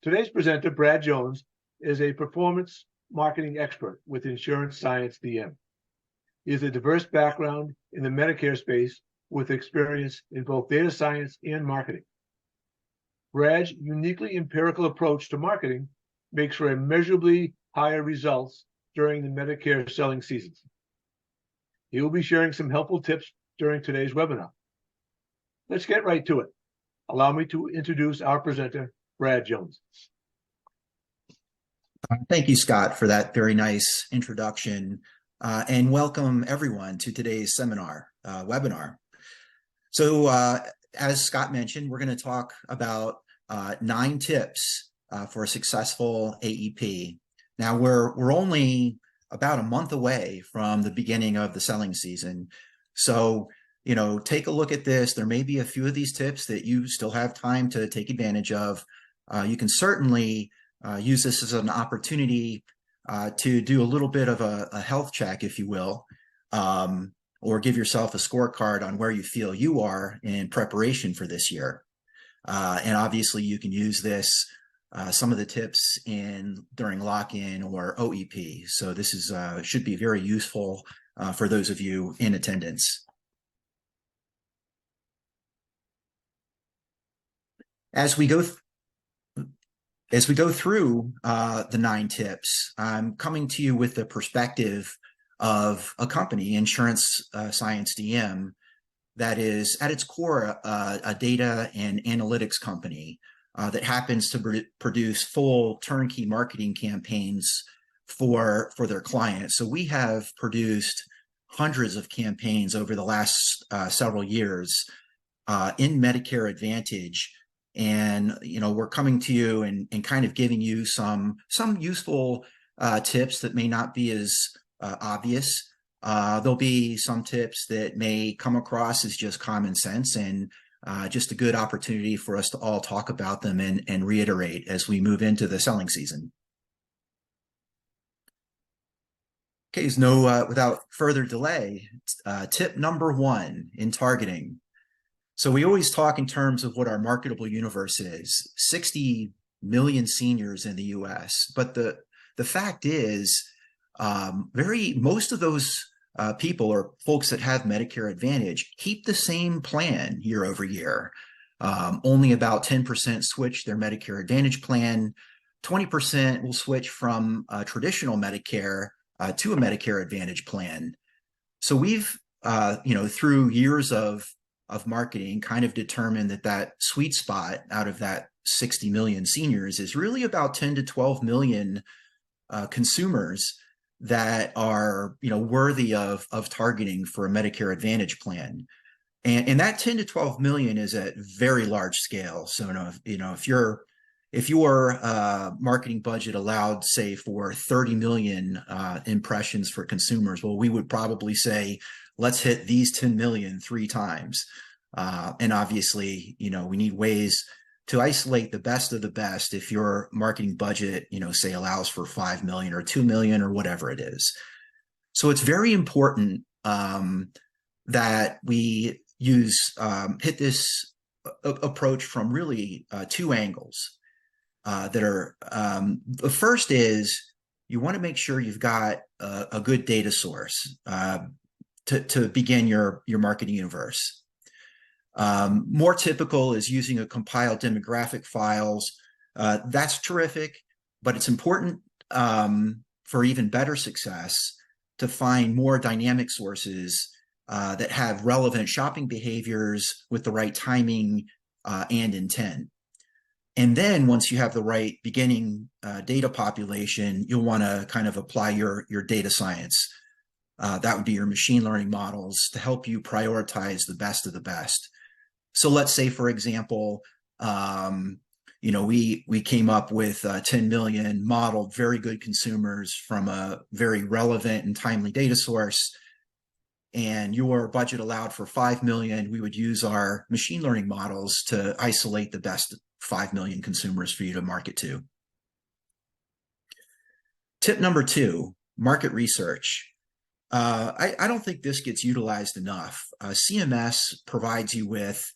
Today's presenter, Brad Jones, is a performance marketing expert with Insurance Science DM. He has a diverse background in the Medicare space with experience in both data science and marketing. Brad's uniquely empirical approach to marketing makes for immeasurably higher results during the Medicare selling seasons. He will be sharing some helpful tips during today's webinar. Let's get right to it. Allow me to introduce our presenter, Brad Jones. Thank you, Scott, for that very nice introduction, and welcome everyone to today's webinar. So as Scott mentioned, we're going to talk about 9 tips for a successful AEP. Now, we're only about a month away from the beginning of the selling season. So, take a look at this. There may be a few of these tips that you still have time to take advantage of. You can certainly use this as an opportunity to do a little bit of a health check, if you will, or give yourself a scorecard on where you feel you are in preparation for this year. And obviously, you can use some of the tips during lock-in or OEP. So this should be very useful for those of you in attendance. As we go through the 9 tips, I'm coming to you with the perspective of a company, Insurance Science DM, that is at its core a data and analytics company that happens to produce full turnkey marketing campaigns for their clients. So we have produced hundreds of campaigns over the last several years in Medicare Advantage. And, we're coming to you and kind of giving you some useful tips that may not be as obvious. There'll be some tips that may come across as just common sense and just a good opportunity for us to all talk about them and reiterate as we move into the selling season. Okay, so without further delay, tip number 1 in targeting. So we always talk in terms of what our marketable universe is, 60 million seniors in the US. But the fact is, most of those people or folks that have Medicare Advantage keep the same plan year over year. Only about 10% switch their Medicare Advantage plan. 20% will switch from traditional Medicare to a Medicare Advantage plan. So we've, through years of marketing, kind of determined that sweet spot out of that 60 million seniors is really about 10 to 12 million consumers that are worthy of targeting for a Medicare Advantage plan. And that 10 to 12 million is at very large scale. So if your marketing budget allowed, say, for 30 million impressions for consumers, well, we would probably say, let's hit these 10 million 3 times. And obviously, we need ways to isolate the best of the best if your marketing budget, say, allows for 5 million or 2 million or whatever it is. So it's very important that we hit this approach from really 2 angles that are, the first is you want to make sure you've got a good data source to begin your marketing universe. More typical is using a compiled demographic files. That's terrific, but it's important for even better success to find more dynamic sources that have relevant shopping behaviors with the right timing and intent. And then once you have the right beginning data population, you'll want to kind of apply your data science. That would be your machine learning models to help you prioritize the best of the best. So let's say, for example, we came up with 10 million modeled very good consumers from a very relevant and timely data source, and your budget allowed for 5 million. We would use our machine learning models to isolate the best 5 million consumers for you to market to. Tip number 2, market research. I don't think this gets utilized enough. CMS provides you with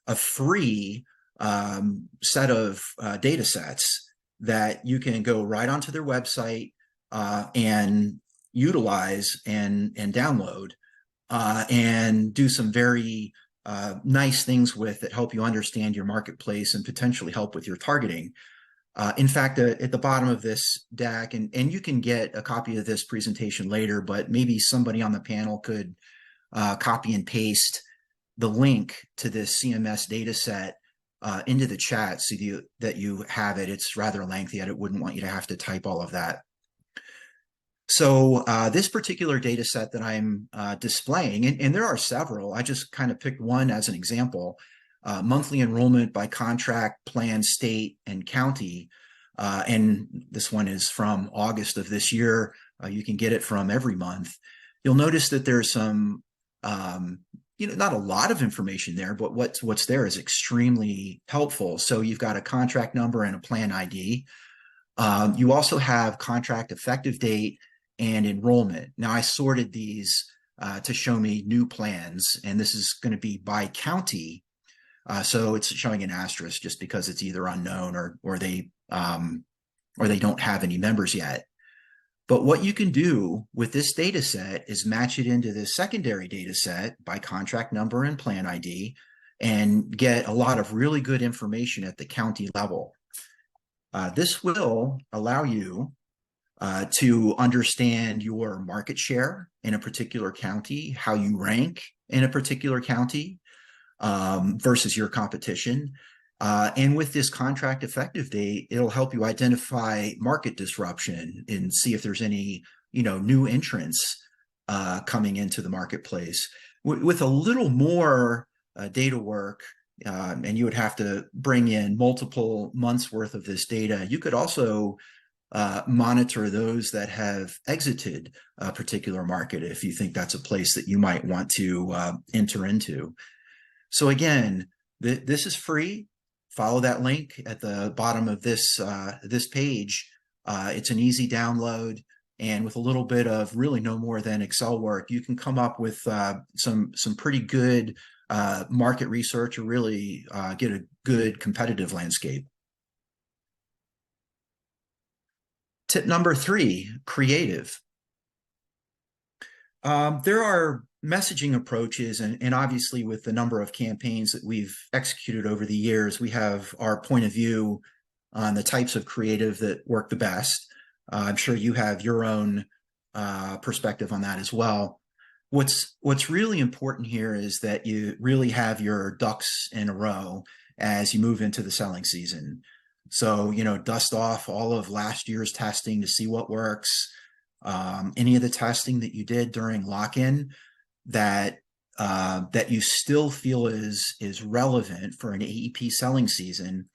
a free set of data sets that you can go right onto their website and utilize and download and do some very nice things with that help you understand your marketplace and potentially help with your targeting. In fact, at the bottom of this deck, and you can get a copy of this presentation later, but maybe somebody on the panel could copy and paste the link to this CMS data set into the chat so that you have it. It's rather lengthy. I wouldn't want you to have to type all of that. So this particular data set that I'm displaying, and there are several, I just kind of picked one as an example, monthly enrollment by contract, plan, state, and county. And this one is from August of this year. You can get it from every month. You'll notice that there's some, not a lot of information there, but what's there is extremely helpful. So you've got a contract number and a plan ID. You also have contract effective date and enrollment. Now I sorted these to show me new plans, and this is going to be by county. So it's showing an asterisk just because it's either unknown or they don't have any members yet. But what you can do with this data set is match it into the secondary data set by contract number and plan ID and get a lot of really good information at the county level. This will allow you to understand your market share in a particular county, how you rank in a particular county versus your competition. And with this contract effective date, it'll help you identify market disruption and see if there's any, new entrants coming into the marketplace. With a little more data work, and you would have to bring in multiple months worth of this data, you could also monitor those that have exited a particular market if you think that's a place that you might want to enter into. So again, this is free. Follow that link at the bottom of this page. It's an easy download, and with a little bit of really no more than Excel work, you can come up with some pretty good market research or really get a good competitive landscape. Tip number 3, creative. There are messaging approaches, and obviously with the number of campaigns that we've executed over the years, we have our point of view on the types of creative that work the best. I'm sure you have your own perspective on that as well. What's really important here is that you really have your ducks in a row as you move into the selling season. So, dust off all of last year's testing to see what works. Any of the testing that you did during lock-in that you still feel is relevant for an AEP selling season.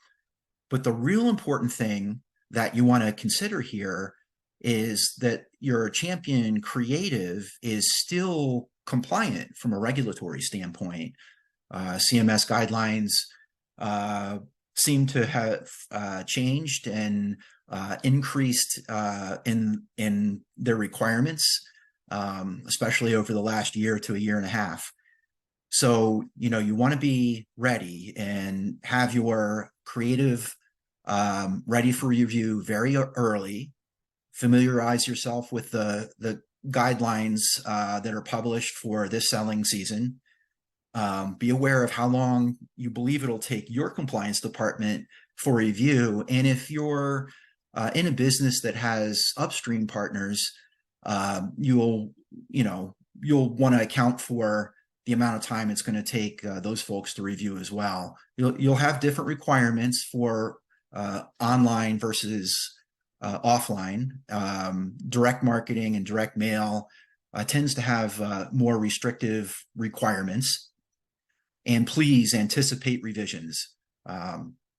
But the real important thing that you want to consider here is that your champion creative is still compliant from a regulatory standpoint. CMS guidelines seem to have changed and increased in their requirements, especially over the last year to a year and a half. So, you want to be ready and have your creative ready for review very early. Familiarize yourself with the guidelines that are published for this selling season. Be aware of how long you believe it'll take your compliance department for review. And if you're in a business that has upstream partners, you'll want to account for the amount of time it's going to take those folks to review as well. You'll have different requirements for online versus offline. Direct marketing and direct mail tends to have more restrictive requirements. And please anticipate revisions.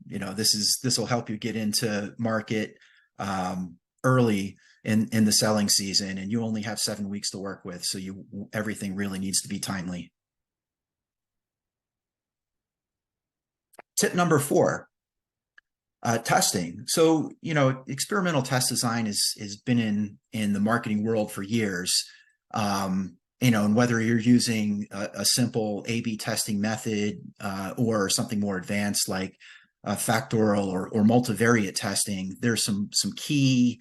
This will help you get into market early in the selling season, and you only have 7 weeks to work with, so everything really needs to be timely. Tip number 4, testing. So, experimental test design has been in the marketing world for years. And whether you're using a simple A/B testing method or something more advanced like factorial or multivariate testing, there's some key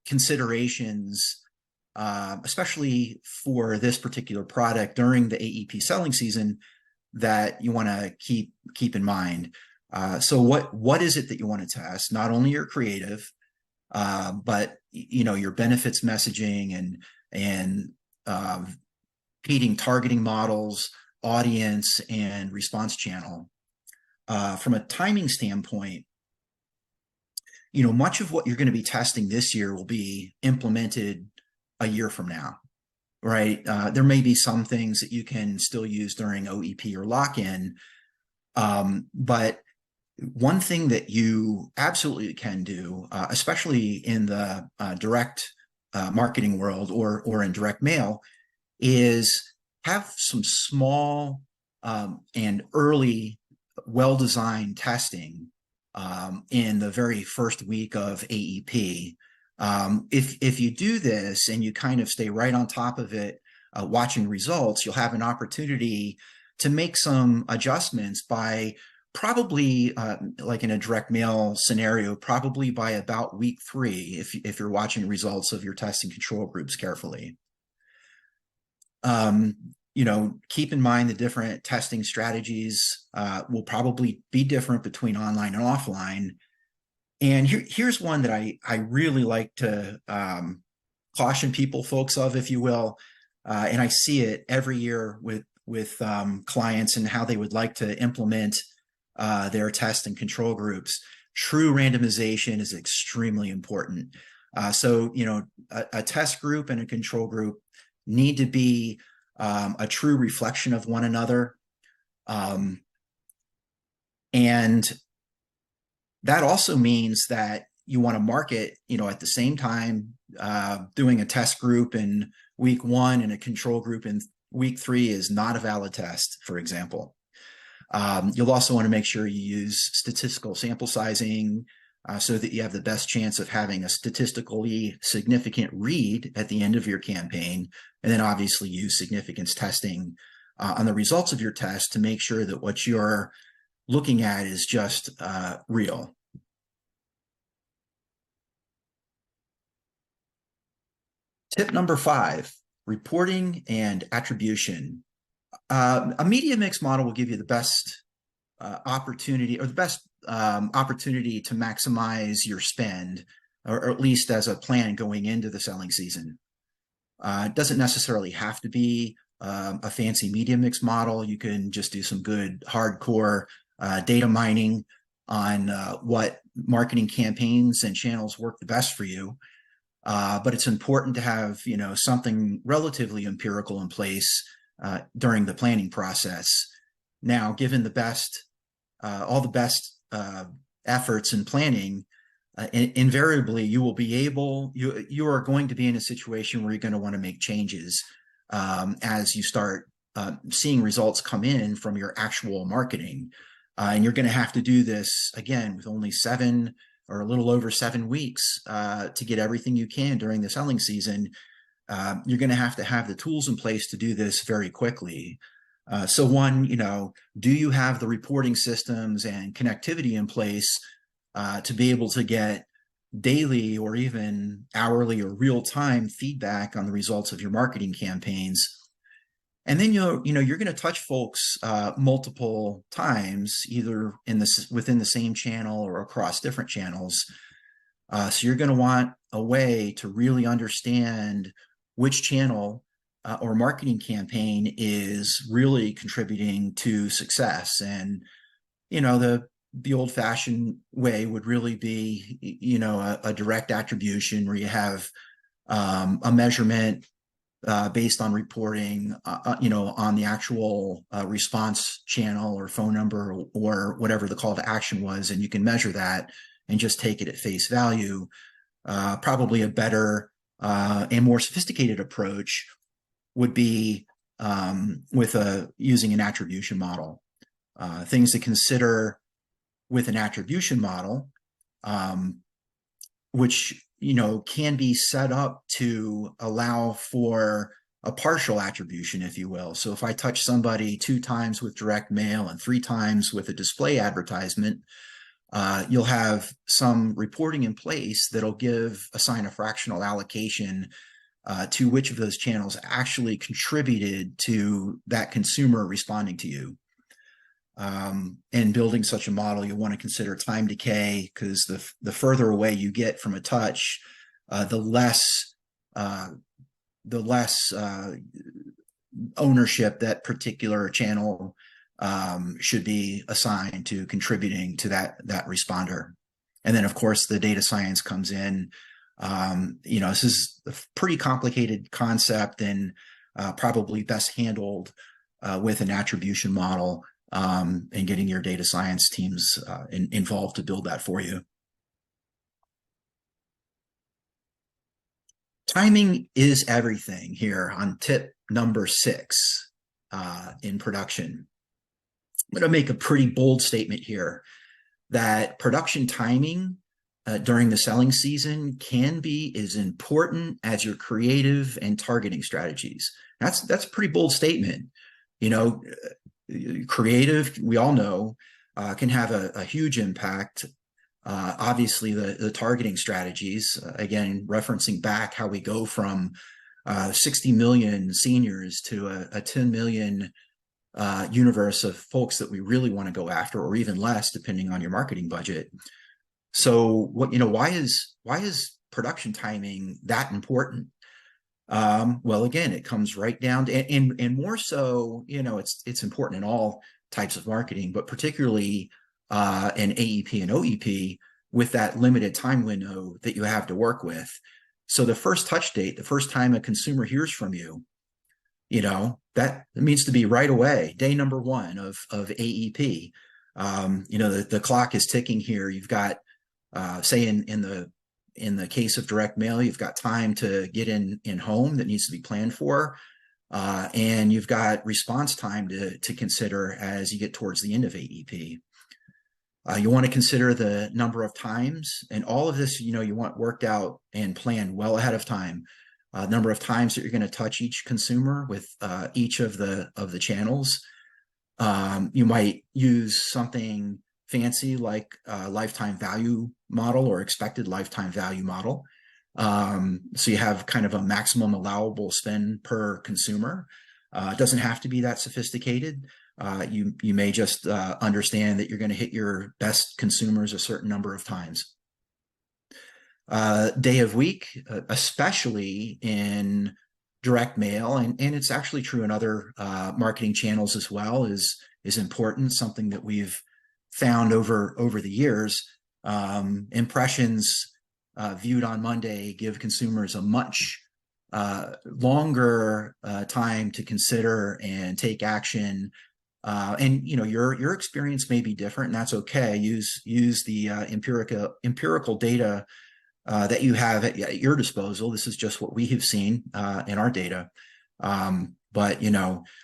considerations, especially for this particular product during the AEP selling season, that you want to keep in mind. So what is it that you want to test? Not only your creative, but your benefits messaging and feeding targeting models, audience, and response channel. From a timing standpoint, much of what you're going to be testing this year will be implemented a year from now, right? There may be some things that you can still use during OEP or lock-in, but one thing that you absolutely can do, especially in the direct marketing world or in direct mail, is have some small and early well-designed testing in the very first week of AEP. If you do this and you kind of stay right on top of it, watching results, you'll have an opportunity to make some adjustments by probably, like in a direct mail scenario, probably by about week 3, if you're watching results of your testing control groups carefully. Keep in mind the different testing strategies will probably be different between online and offline. And here's one that I really like to caution folks of, if you will. And I see it every year with clients and how they would like to implement their test and control groups. True randomization is extremely important. So a test group and a control group need to be a true reflection of one another. And that also means that you want to market, at the same time, doing a test group in week 1 and a control group in week 3 is not a valid test, for example. You'll also want to make sure you use statistical sample sizing so that you have the best chance of having a statistically significant read at the end of your campaign. And then obviously use significance testing on the results of your test to make sure that what you're looking at is just real. Tip number 5, reporting and attribution. A media mix model will give you the best opportunity to maximize your spend, or at least as a plan going into the selling season. It doesn't necessarily have to be a fancy media mix model. You can just do some good hardcore data mining on what marketing campaigns and channels work the best for you. But it's important to have something relatively empirical in place during the planning process. Now, given all the best efforts in planning, invariably you are going to be in a situation where you're going to want to make changes as you start seeing results come in from your actual marketing. And you're going to have to do this again with only 7 or a little over 7 weeks to get everything you can during the selling season. You're going to have the tools in place to do this very quickly. So one, do you have the reporting systems and connectivity in place to be able to get daily or even hourly or real-time feedback on the results of your marketing campaigns? And then you're going to touch folks multiple times, either within the same channel or across different channels. So you're going to want a way to really understand which channel or marketing campaign is really contributing to success. And the old-fashioned way would really be a direct attribution where you have a measurement based on reporting on the actual response channel or phone number or whatever the call to action was, and you can measure that and just take it at face value. Probably a better and more sophisticated approach would be using an attribution model. Things to consider with an attribution model, which can be set up to allow for a partial attribution, if you will. So if I touch somebody 2 times with direct mail and 3 times with a display advertisement, you'll have some reporting in place that'll assign a fractional allocation to which of those channels actually contributed to that consumer responding to you. And building such a model, you want to consider time decay, because the further away you get from a touch, the less ownership that particular channel should be assigned to contributing to that responder. And then, of course, the data science comes in. This is a pretty complicated concept, and probably best handled with an attribution model, and getting your data science teams involved to build that for you. Timing is everything here on tip number 6 in production. I'm going to make a pretty bold statement here that production timing during the selling season can be as important as your creative and targeting strategies. That's a pretty bold statement. Creative, we all know, can have a huge impact. Obviously, the targeting strategies, again, referencing back how we go from 60 million seniors to a 10 million universe of folks that we really want to go after, or even less, depending on your marketing budget. So, why is production timing that important? Well, again, it comes right down to, and more so, it's important in all types of marketing, but particularly in AEP and OEP, with that limited time window that you have to work with. So the first touch date, the first time a consumer hears from you, that needs to be right away, day number 1 of AEP. The clock is ticking here. You've got, say in the case of direct mail, you've got time to get in home that needs to be planned for. And you've got response time to consider as you get towards the end of AEP. You want to consider the number of times, and all of this, you want worked out and planned well ahead of time. Number of times that you're going to touch each consumer with each of the channels. You might use something fancy like a lifetime value model or expected lifetime value model. So you have kind of a maximum allowable spend per consumer. It doesn't have to be that sophisticated. You may just understand that you're going to hit your best consumers a certain number of times. Day of week, especially in direct mail, and it's actually true in other marketing channels as well, is important. Something that we've found over the years. Impressions viewed on Monday give consumers a much longer time to consider and take action. And your experience may be different, and that's okay. Use the empirical data that you have at your disposal. This is just what we have seen in our data. But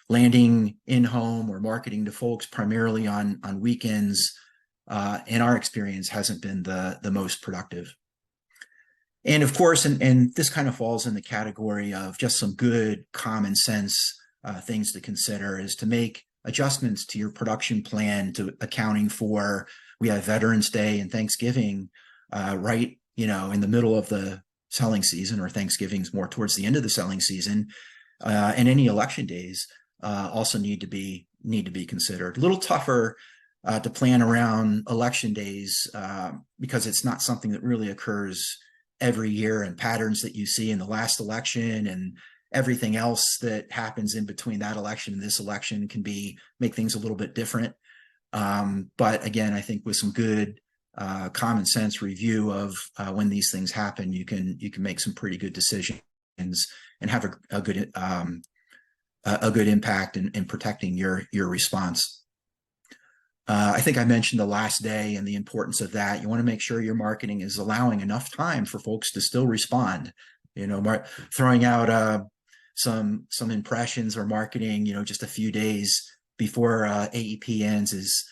landing in home or marketing to folks primarily on weekends, in our experience, hasn't been the most productive. And of course, and this kind of falls in the category of just some good common sense things to consider, is to make adjustments to your production plan to accounting for, we have Veterans Day and Thanksgiving right in the middle of the selling season, or Thanksgiving's more towards the end of the selling season, and any election days also need to be considered. A little tougher to plan around election days because it's not something that really occurs every year, and patterns that you see in the last election and everything else that happens in between that election and this election can make things a little bit different. But again, I think with some good common sense review of when these things happen, you can make some pretty good decisions and have a good impact in protecting your response. I think I mentioned the last day and the importance of that. You want to make sure your marketing is allowing enough time for folks to still respond. Throwing out some impressions or marketing, just a few days before AEP ends is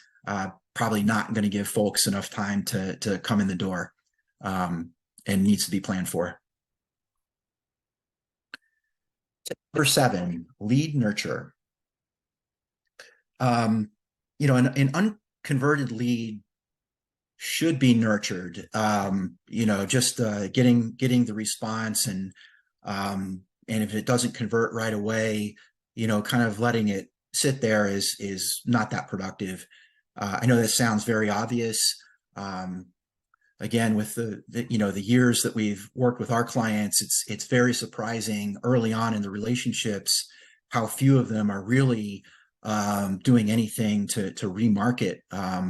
probably not going to give folks enough time to come in the door, and needs to be planned for. Number 7, lead nurture. An unconverted lead should be nurtured. Just getting the response, and if it doesn't convert right away, kind of letting it sit there is not that productive. I know that sounds very obvious. Again, with the years that we've worked with our clients, it's very surprising early on in the relationships how few of them are really doing anything to remarket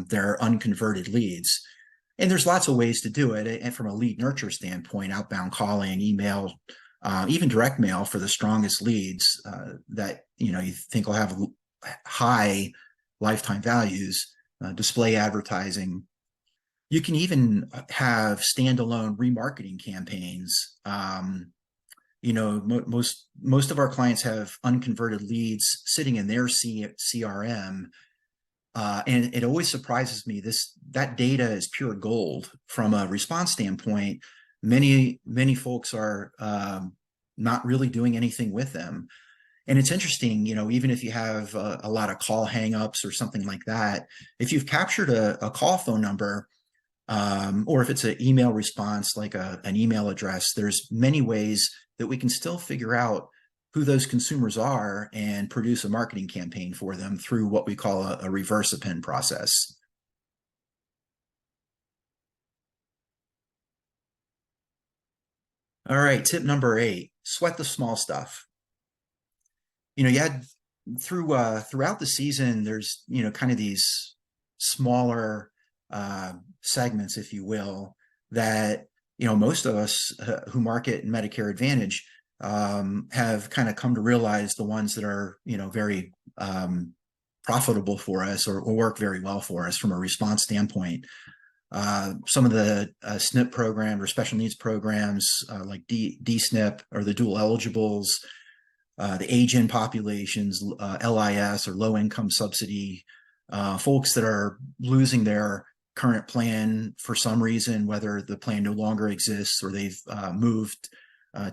their unconverted leads. And there's lots of ways to do it. And from a lead nurture standpoint, outbound calling, email, even direct mail for the strongest leads that you think will have high lifetime values, display advertising. You can even have standalone remarketing campaigns. Most of our clients have unconverted leads sitting in their CRM, and it always surprises me. That data is pure gold from a response standpoint. Many folks are not really doing anything with them. And it's interesting, even if you have a lot of call hangups or something like that, if you've captured a call phone number, or if it's an email response, like an email address, there's many ways that we can still figure out who those consumers are and produce a marketing campaign for them through what we call a reverse append process. All right, tip number 8, sweat the small stuff. You had throughout the season, there's, kind of these smaller segments, if you will, that, most of us who market Medicare Advantage have kind of come to realize the ones that are, very profitable for us or work very well for us from a response standpoint. Some of the SNP program or special needs programs like D-SNP or the dual eligibles, the age-in populations, LIS or low income subsidy, folks that are losing their current plan for some reason, whether the plan no longer exists or they've moved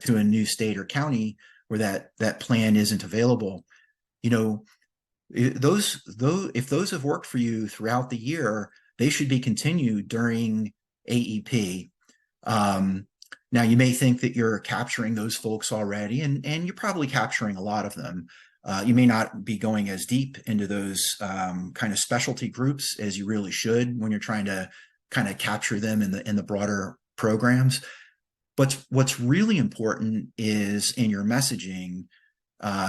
to a new state or county where that plan isn't available. If those have worked for you throughout the year, they should be continued during AEP. Now, you may think that you're capturing those folks already, and you're probably capturing a lot of them. You may not be going as deep into those kind of specialty groups as you really should when you're trying to kind of capture them in the broader programs. But what's really important is in your messaging,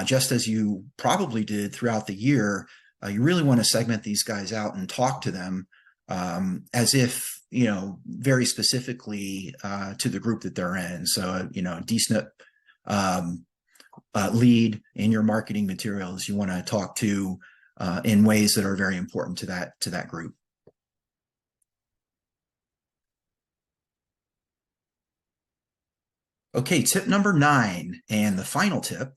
just as you probably did throughout the year, you really want to segment these guys out and talk to them as if, very specifically to the group that they're in. So, D-SNP lead in your marketing materials, you want to talk to in ways that are very important to that group. Okay, tip number 9, and the final tip,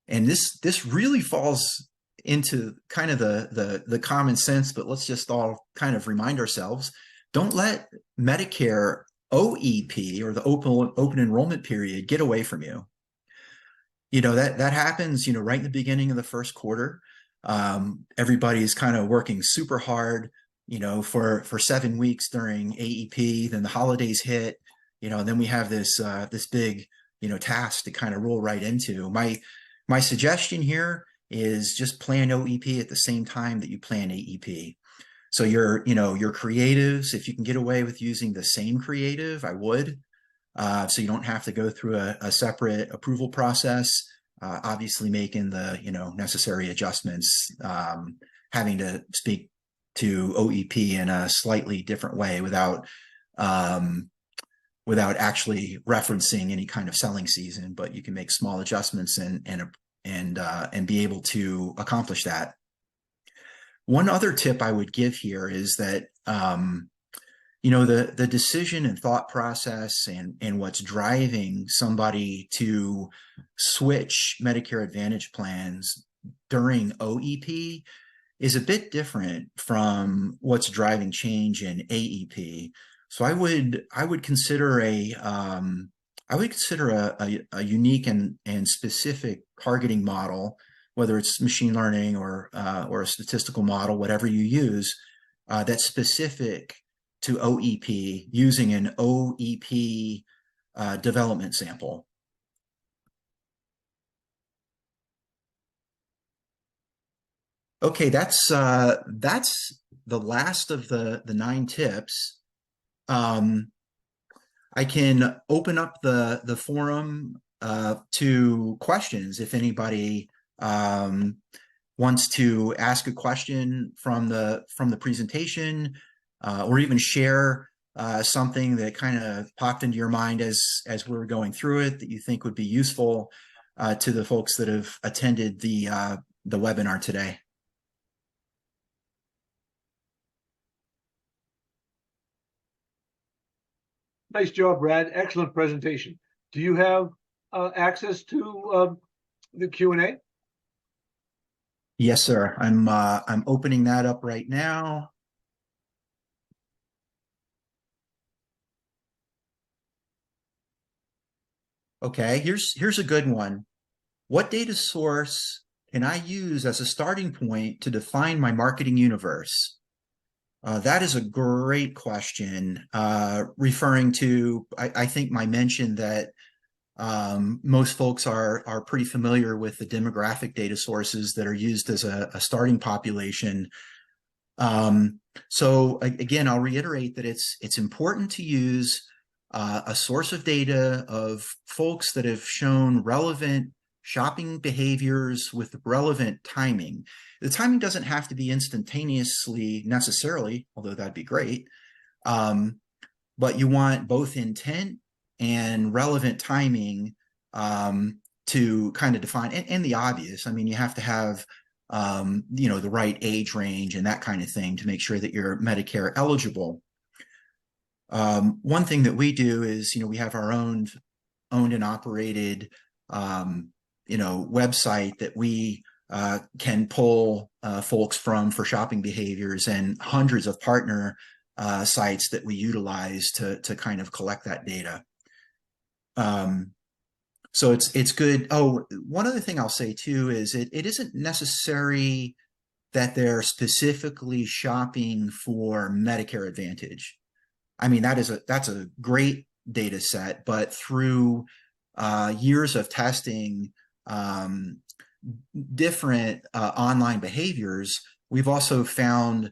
and this really falls into kind of the common sense, but let's just all kind of remind ourselves: don't let Medicare OEP or the open enrollment period get away from you. That happens, right in the beginning of the first quarter. Everybody's kind of working super hard, for 7 weeks during AEP. Then the holidays hit, and then we have this big, task to kind of roll right into. My suggestion here is just plan OEP at the same time that you plan AEP. So your creatives, if you can get away with using the same creative, I would. So you don't have to go through a separate approval process, obviously making the, necessary adjustments, having to speak to OEP in a slightly different way without actually referencing any kind of selling season, but you can make small adjustments and be able to accomplish that. One other tip I would give here is that, the decision and thought process and what's driving somebody to switch Medicare Advantage plans during OEP is a bit different from what's driving change in AEP. So I would consider a unique and specific targeting model, whether it's machine learning or a statistical model, whatever you use, that's specific to OEP using an OEP development sample. Okay, that's the last of the 9 tips. I can open up the forum to questions if anybody wants to ask a question from the presentation, or even share something that kind of popped into your mind as we were going through it that you think would be useful to the folks that have attended the webinar today. Nice job, Brad. Excellent presentation. Do you have access to the Q&A? Yes, sir. I'm opening that up right now. Okay, here's a good one. What data source can I use as a starting point to define my marketing universe? That is a great question, referring to, I think, my mention that most folks are pretty familiar with the demographic data sources that are used as a starting population. So again, I'll reiterate that it's important to use a source of data of folks that have shown relevant shopping behaviors with relevant timing. The timing doesn't have to be instantaneously necessarily, although that'd be great. But you want both intent and relevant timing to kind of define, and the obvious. I mean, you have to have the right age range and that kind of thing to make sure that you're Medicare eligible. One thing that we do is, we have our owned and operated, website that we can pull folks from for shopping behaviors, and hundreds of partner sites that we utilize to kind of collect that data. So it's good. Oh, one other thing I'll say too is it isn't necessary that they're specifically shopping for Medicare Advantage. I mean, that's a great data set, but through years of testing different online behaviors, we've also found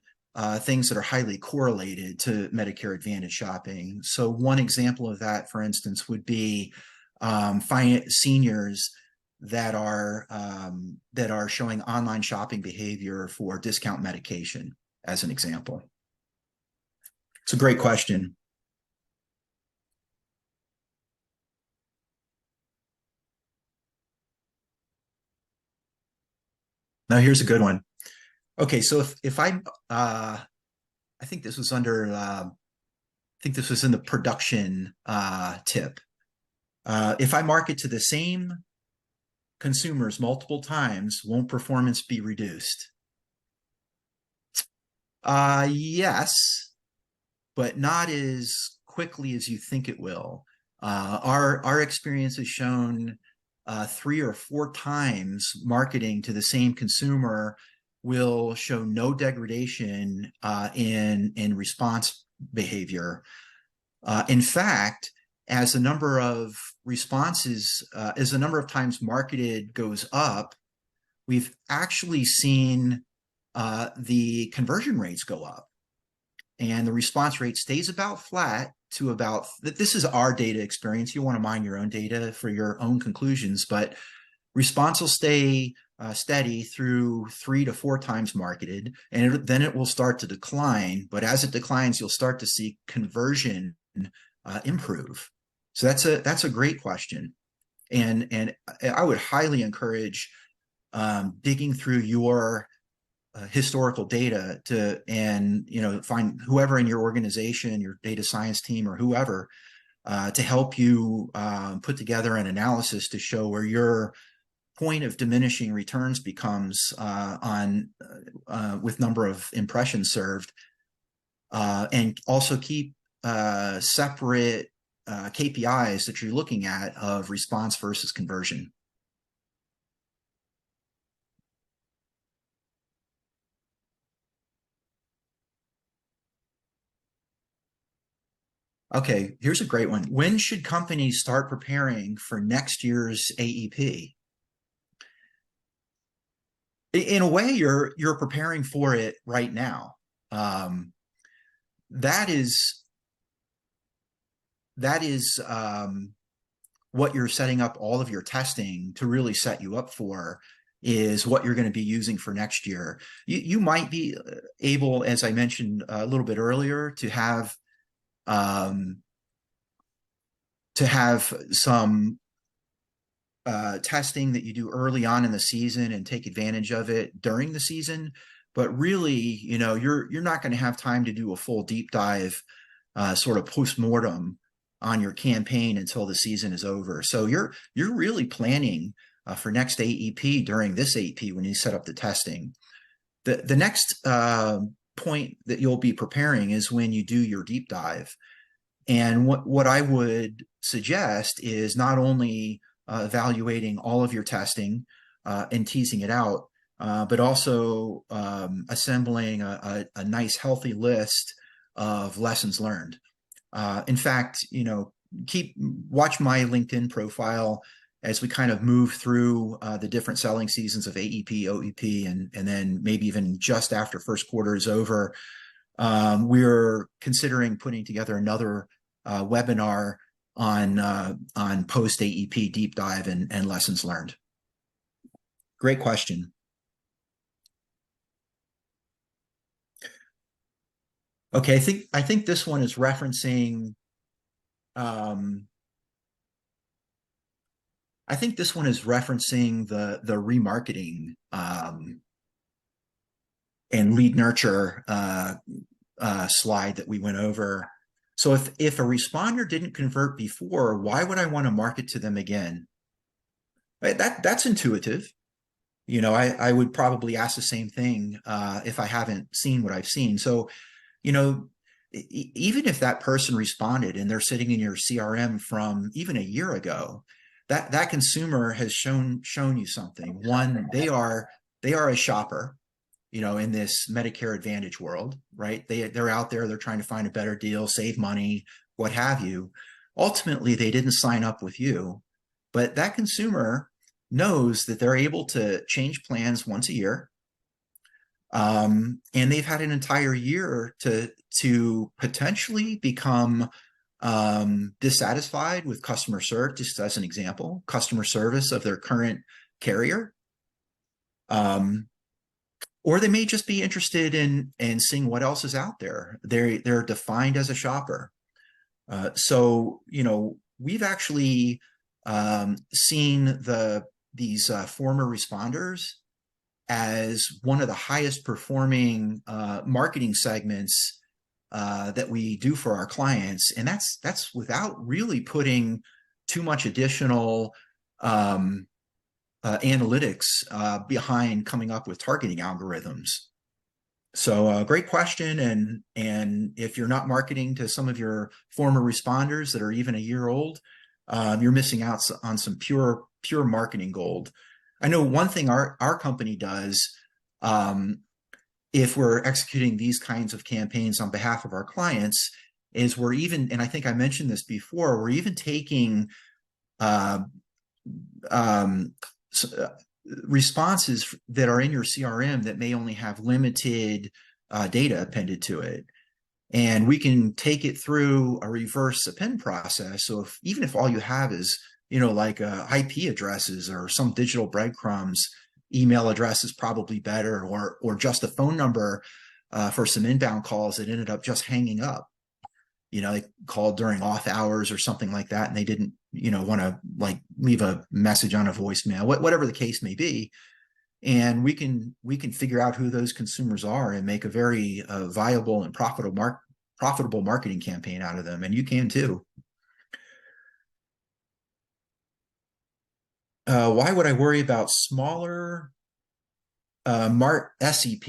things that are highly correlated to Medicare Advantage shopping. So one example of that, for instance, would be seniors that are showing online shopping behavior for discount medication, as an example. It's a great question. Now here's a good one. Okay, so if I think this was under I think this was in the production tip. If I market to the same consumers multiple times, won't performance be reduced? Yes, but not as quickly as you think it will. Our experience has shown 3 or 4 times marketing to the same consumer will show no degradation in response behavior. In fact, as the number of responses, as the number of times marketed goes up, we've actually seen the conversion rates go up, and the response rate stays about flat to about, this is our data experience. You want to mine your own data for your own conclusions, but response will stay steady through 3 to 4 times marketed, and then it will start to decline. But as it declines, you'll start to see conversion improve. So that's a great question, and I would highly encourage digging through your historical data and find whoever in your organization, your data science team or whoever, to help you put together an analysis to show where your point of diminishing returns becomes with number of impressions served, and also keep separate KPIs that you're looking at of response versus conversion. Okay, here's a great one. When should companies start preparing for next year's AEP? In a way, you're preparing for it right now. Um, that is what you're setting up all of your testing to really set you up for, is what you're going to be using for next year. You might be able, as I mentioned a little bit earlier, um, to have some testing that you do early on in the season and take advantage of it during the season. But really, you're not going to have time to do a full deep dive sort of post-mortem on your campaign until the season is over. So you're really planning for next AEP during this AEP when you set up the testing. The next point that you'll be preparing is when you do your deep dive. And what I would suggest is not only evaluating all of your testing and teasing it out, but also assembling a nice healthy list of lessons learned. In fact, watch my LinkedIn profile as we kind of move through the different selling seasons of AEP, OEP, and then maybe even just after first quarter is over. We're considering putting together another webinar on post AEP deep dive and lessons learned. Great question. Okay, I think this one is referencing the remarketing and lead nurture slide that we went over. So if a responder didn't convert before, why would I want to market to them again? Right, that's intuitive. I would probably ask the same thing if I haven't seen what I've seen. So, even if that person responded and they're sitting in your CRM from even a year ago, that consumer has shown you something. One, they are a shopper, in this Medicare Advantage world, right? They're out there, they're trying to find a better deal, save money, what have you. Ultimately, they didn't sign up with you, but that consumer knows that they're able to change plans once a year. And they've had an entire year to potentially become dissatisfied with customer service, just as an example, customer service of their current carrier. Or they may just be interested in seeing what else is out there. They're defined as a shopper. So, we've actually seen these former responders as one of the highest performing marketing segments that we do for our clients. And that's without really putting too much additional analytics behind coming up with targeting algorithms. So great question. And if you're not marketing to some of your former responders that are even a year old, you're missing out on some pure marketing gold. I know one thing our company does, if we're executing these kinds of campaigns on behalf of our clients, is we're even, and I think I mentioned this before, we're even taking responses that are in your CRM that may only have limited data appended to it. And we can take it through a reverse append process. So even if all you have is, like IP addresses or some digital breadcrumbs, email address is probably better, or just a phone number for some inbound calls that ended up just hanging up. They called during off hours or something like that, and they didn't, want to like leave a message on a voicemail, whatever the case may be. And we can figure out who those consumers are and make a very viable and profitable marketing campaign out of them. And you can too. Why would I worry about smaller SEP,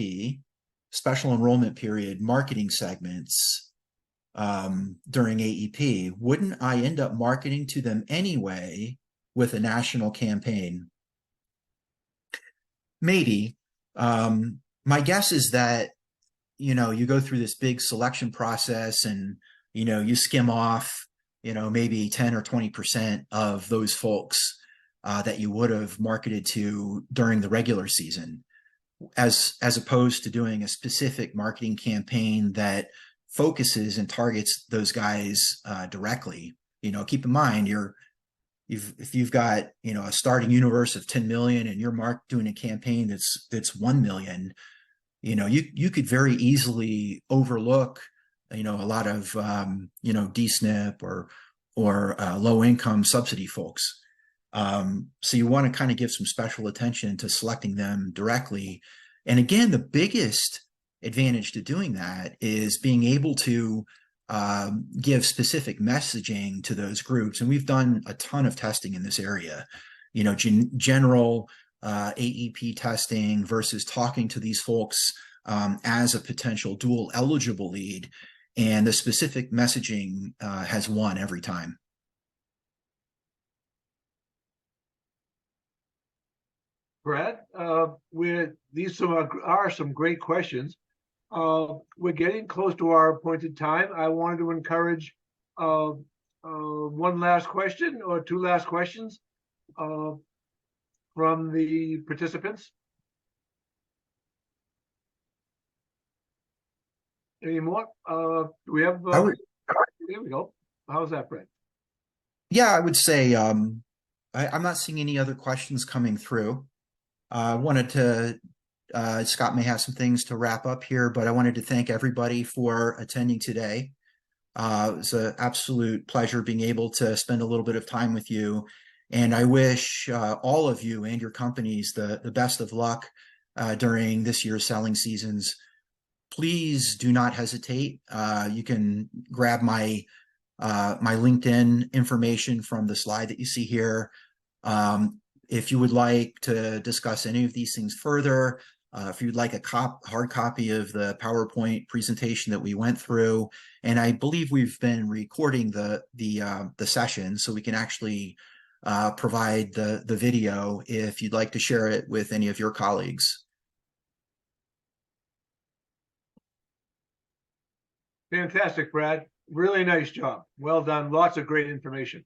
special enrollment period, marketing segments during AEP? Wouldn't I end up marketing to them anyway with a national campaign? Maybe. My guess is that, you go through this big selection process and you skim off, maybe 10 or 20% of those folks that you would have marketed to during the regular season, as opposed to doing a specific marketing campaign that focuses and targets those guys directly. Keep in mind, if you've got a starting universe of 10 million and you're doing a campaign that's 1 million, you could very easily overlook a lot of D-SNP or low income subsidy folks. So you want to kind of give some special attention to selecting them directly. And again, the biggest advantage to doing that is being able to give specific messaging to those groups. And we've done a ton of testing in this area, general AEP testing versus talking to these folks as a potential dual eligible lead. And the specific messaging has won every time. Brad, these are some great questions. We're getting close to our appointed time. I wanted to encourage one last question or two last questions from the participants. Any more? We have. There we go. How's that, Brad? Yeah, I would say I'm not seeing any other questions coming through. I wanted to. Scott may have some things to wrap up here, but I wanted to thank everybody for attending today. It was an absolute pleasure being able to spend a little bit of time with you. And I wish all of you and your companies the best of luck during this year's selling seasons. Please do not hesitate. You can grab my LinkedIn information from the slide that you see here. If you would like to discuss any of these things further, if you'd like a hard copy of the PowerPoint presentation that we went through, and I believe we've been recording the session, so we can actually provide the video if you'd like to share it with any of your colleagues. Fantastic, Brad. Really nice job. Well done. Lots of great information.